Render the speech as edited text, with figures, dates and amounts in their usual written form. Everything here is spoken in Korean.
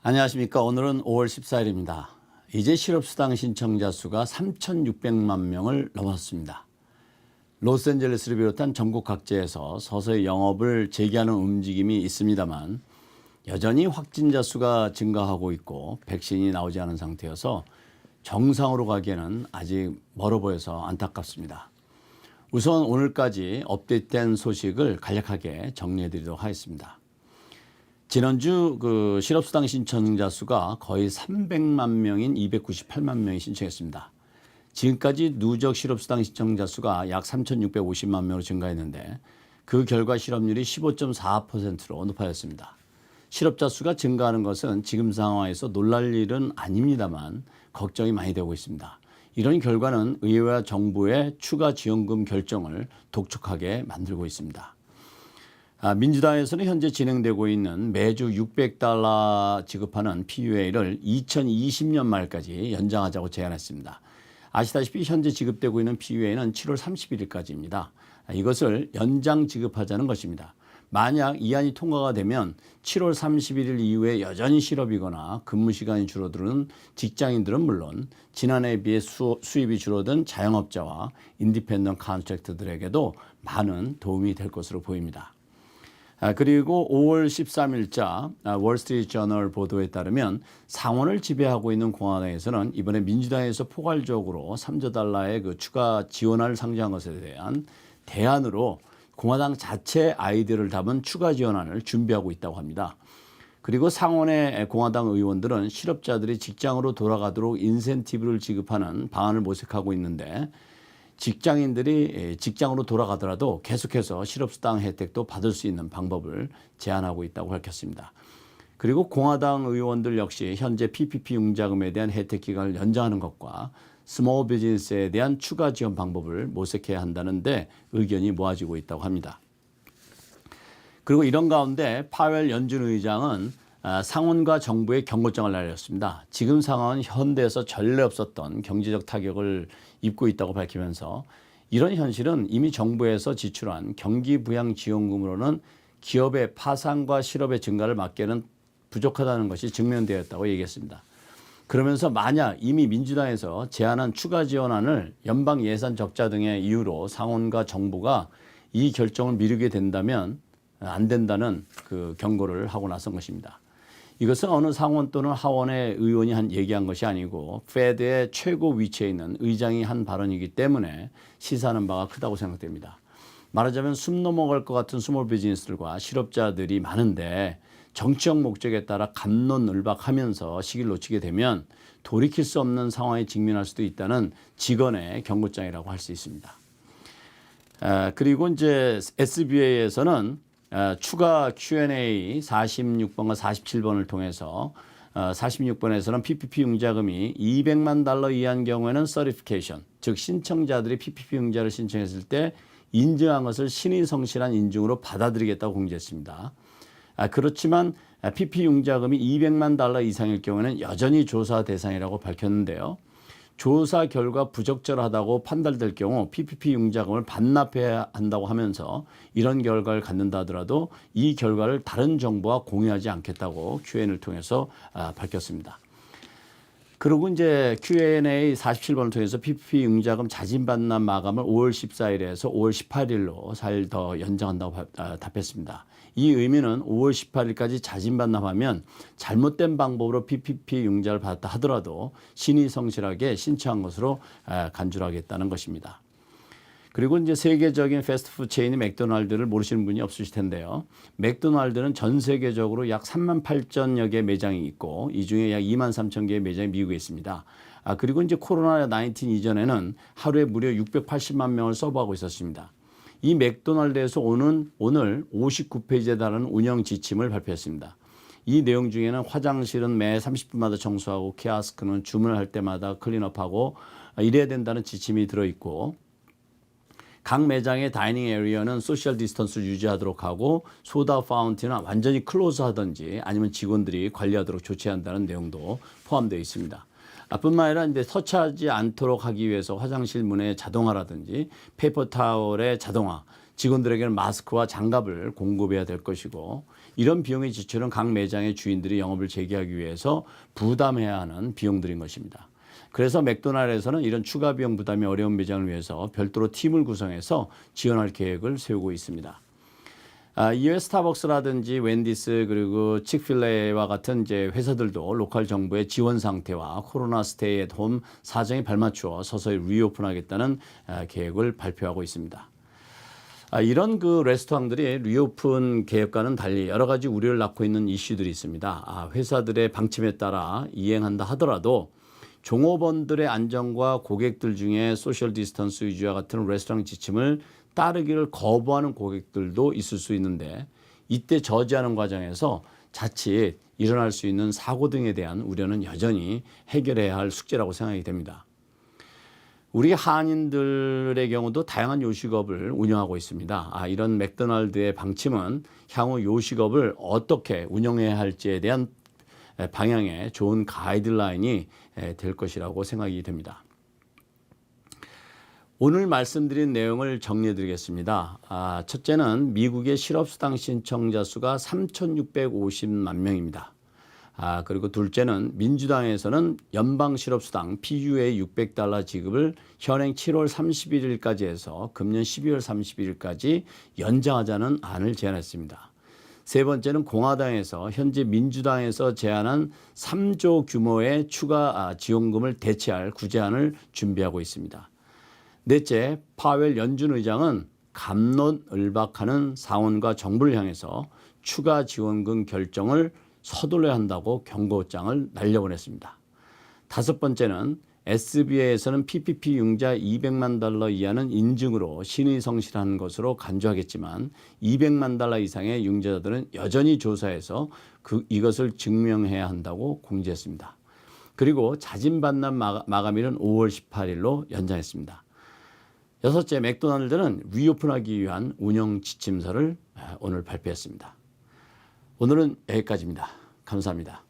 안녕하십니까. 오늘은 5월 14일입니다. 이제 실업수당 신청자 수가 3,600만 명을 넘었습니다. 로스앤젤레스를 비롯한 전국 각지에서 서서히 영업을 재개하는 움직임이 있습니다만 여전히 확진자 수가 증가하고 있고 백신이 나오지 않은 상태여서 정상으로 가기에는 아직 멀어 보여서 안타깝습니다. 우선 오늘까지 업데이트된 소식을 간략하게 정리해 드리도록 하겠습니다. 지난주 실업수당 신청자 수가 거의 300만 명인 298만 명이 신청했습니다. 지금까지 누적 실업수당 신청자 수가 약 3,650만 명으로 증가했는데 그 결과 실업률이 15.4%로 높아졌습니다. 실업자 수가 증가하는 것은 지금 상황에서 놀랄 일은 아닙니다만 걱정이 많이 되고 있습니다. 이런 결과는 의회와 정부의 추가 지원금 결정을 독촉하게 만들고 있습니다. 민주당에서는 현재 진행되고 있는 매주 $600 지급하는 PUA를 2020년 말까지 연장하자고 제안했습니다. 아시다시피 현재 지급되고 있는 PUA는 7월 31일까지입니다. 이것을 연장 지급하자는 것입니다. 만약 이 안이 통과가 되면 7월 31일 이후에 여전히 실업이거나 근무 시간이 줄어드는 직장인들은 물론 지난해에 비해 수입이 줄어든 자영업자와 인디펜던트 컨트랙터들에게도 많은 도움이 될 것으로 보입니다. 그리고 5월 13일자 월스트리트저널 보도에 따르면 상원을 지배하고 있는 공화당에서는 이번에 민주당에서 포괄적으로 $3의 추가 지원안을 상정한 것에 대한 대안으로 공화당 자체 아이디어를 담은 추가 지원안을 준비하고 있다고 합니다. 그리고 상원의 공화당 의원들은 실업자들이 직장으로 돌아가도록 인센티브를 지급하는 방안을 모색하고 있는데 직장인들이 직장으로 돌아가더라도 계속해서 실업수당 혜택도 받을 수 있는 방법을 제안하고 있다고 밝혔습니다. 그리고 공화당 의원들 역시 현재 PPP 융자금에 대한 혜택 기간을 연장하는 것과 스몰 비즈니스에 대한 추가 지원 방법을 모색해야 한다는데 의견이 모아지고 있다고 합니다. 그리고 이런 가운데 파웰 연준 의장은 상원과 정부의 경고장을 날렸습니다. 지금 상황은 현대에서 전례 없었던 경제적 타격을 입고 있다고 밝히면서 이런 현실은 이미 정부에서 지출한 경기부양지원금으로는 기업의 파산과 실업의 증가를 막기에는 부족하다는 것이 증명되었다고 얘기했습니다. 그러면서 만약 이미 민주당에서 제안한 추가 지원안을 연방 예산 적자 등의 이유로 상원과 정부가 이 결정을 미루게 된다면 안 된다는 경고를 하고 나선 것입니다. 이것은 어느 상원 또는 하원의 의원이 얘기한 것이 아니고 페드의 최고 위치에 있는 의장이 한 발언이기 때문에 시사하는 바가 크다고 생각됩니다. 말하자면 숨 넘어갈 것 같은 스몰 비즈니스들과 실업자들이 많은데 정치적 목적에 따라 갑론을박하면서 시기를 놓치게 되면 돌이킬 수 없는 상황에 직면할 수도 있다는 직언의 경고장이라고 할 수 있습니다. 그리고 이제 SBA에서는 추가 Q&A 46번과 47번을 통해서 46번에서는 PPP 융자금이 $200만 이하인 경우에는 서티피케이션, 즉 신청자들이 PPP 융자를 신청했을 때 인증한 것을 신의성실한 인증으로 받아들이겠다고 공지했습니다. 그렇지만 PPP 융자금이 $200만 이상일 경우에는 여전히 조사 대상이라고 밝혔는데요. 조사 결과 부적절하다고 판단될 경우 PPP 융자금을 반납해야 한다고 하면서 이런 결과를 갖는다 하더라도 이 결과를 다른 정부와 공유하지 않겠다고 Q&A를 통해서 밝혔습니다. 그리고 이제 Q&A 47번을 통해서 PPP 융자금 자진 반납 마감을 5월 14일에서 5월 18일로 4일 더 연장한다고 답했습니다. 이 의미는 5월 18일까지 자진 반납하면 잘못된 방법으로 PPP 융자를 받았다 하더라도 신의성실하게 신청한 것으로 간주하겠다는 것입니다. 그리고 이제 세계적인 패스트푸드 체인인 맥도날드를 모르시는 분이 없으실 텐데요. 맥도날드는 전 세계적으로 약 38,000여 개의 매장이 있고 이 중에 약 23,000개의 매장이 미국에 있습니다. 그리고 이제 코로나19 이전에는 하루에 무려 680만 명을 서브하고 있었습니다. 이 맥도날드에서 오늘 59페이지에 달하는 운영 지침을 발표했습니다. 이 내용 중에는 화장실은 매 30분마다 청소하고 키오스크는 주문을 할 때마다 클린업하고 이래야 된다는 지침이 들어있고 각 매장의 다이닝 에리어는 소셜 디스턴스를 유지하도록 하고 소다 파운틴은 완전히 클로즈 하든지 아니면 직원들이 관리하도록 조치한다는 내용도 포함되어 있습니다. 뿐만 아니라 이제 터치하지 않도록 하기 위해서 화장실 문의 자동화라든지 페이퍼 타월의 자동화, 직원들에게는 마스크와 장갑을 공급해야 될 것이고 이런 비용의 지출은 각 매장의 주인들이 영업을 재개하기 위해서 부담해야 하는 비용들인 것입니다. 그래서 맥도날드에서는 이런 추가 비용 부담이 어려운 매장을 위해서 별도로 팀을 구성해서 지원할 계획을 세우고 있습니다. 이외 스타벅스라든지 웬디스 그리고 칙필레이와 같은 이제 회사들도 로컬 정부의 지원 상태와 코로나 스테이 앳 홈 사정에 발맞추어 서서히 리오픈하겠다는 계획을 발표하고 있습니다. 이런 그 레스토랑들이 리오픈 계획과는 달리 여러 가지 우려를 낳고 있는 이슈들이 있습니다. 회사들의 방침에 따라 이행한다 하더라도 종업원들의 안전과 고객들 중에 소셜 디스턴스 유지와 같은 레스토랑 지침을 따르기를 거부하는 고객들도 있을 수 있는데 이때 저지하는 과정에서 자칫 일어날 수 있는 사고 등에 대한 우려는 여전히 해결해야 할 숙제라고 생각이 됩니다. 우리 한인들의 경우도 다양한 요식업을 운영하고 있습니다. 이런 맥도날드의 방침은 향후 요식업을 어떻게 운영해야 할지에 대한 방향의 좋은 가이드라인이 될 것이라고 생각이 됩니다. 오늘 말씀드린 내용을 정리해 드리겠습니다. 첫째는 미국의 실업수당 신청자 수가 3,650만 명입니다. 그리고 둘째는 민주당에서는 연방 실업수당 PUA $600 지급을 현행 7월 31일까지 해서 금년 12월 31일까지 연장하자는 안을 제안했습니다. 세 번째는 공화당에서 현재 민주당에서 제안한 3조 규모의 추가 지원금을 대체할 구제안을 준비하고 있습니다. 넷째, 파웰 연준 의장은 갑론을박하는 상원과 정부를 향해서 추가 지원금 결정을 서둘러야 한다고 경고장을 날려보냈습니다. 다섯 번째는 SBA에서는 PPP 융자 $200만 이하는 인증으로 신의 성실한 것으로 간주하겠지만 $200만 이상의 융자자들은 여전히 조사해서 이것을 증명해야 한다고 공지했습니다. 그리고 자진 반납 마감일은 5월 18일로 연장했습니다. 여섯째, 맥도날드는 리오픈하기 위한 운영 지침서를 오늘 발표했습니다. 오늘은 여기까지입니다. 감사합니다.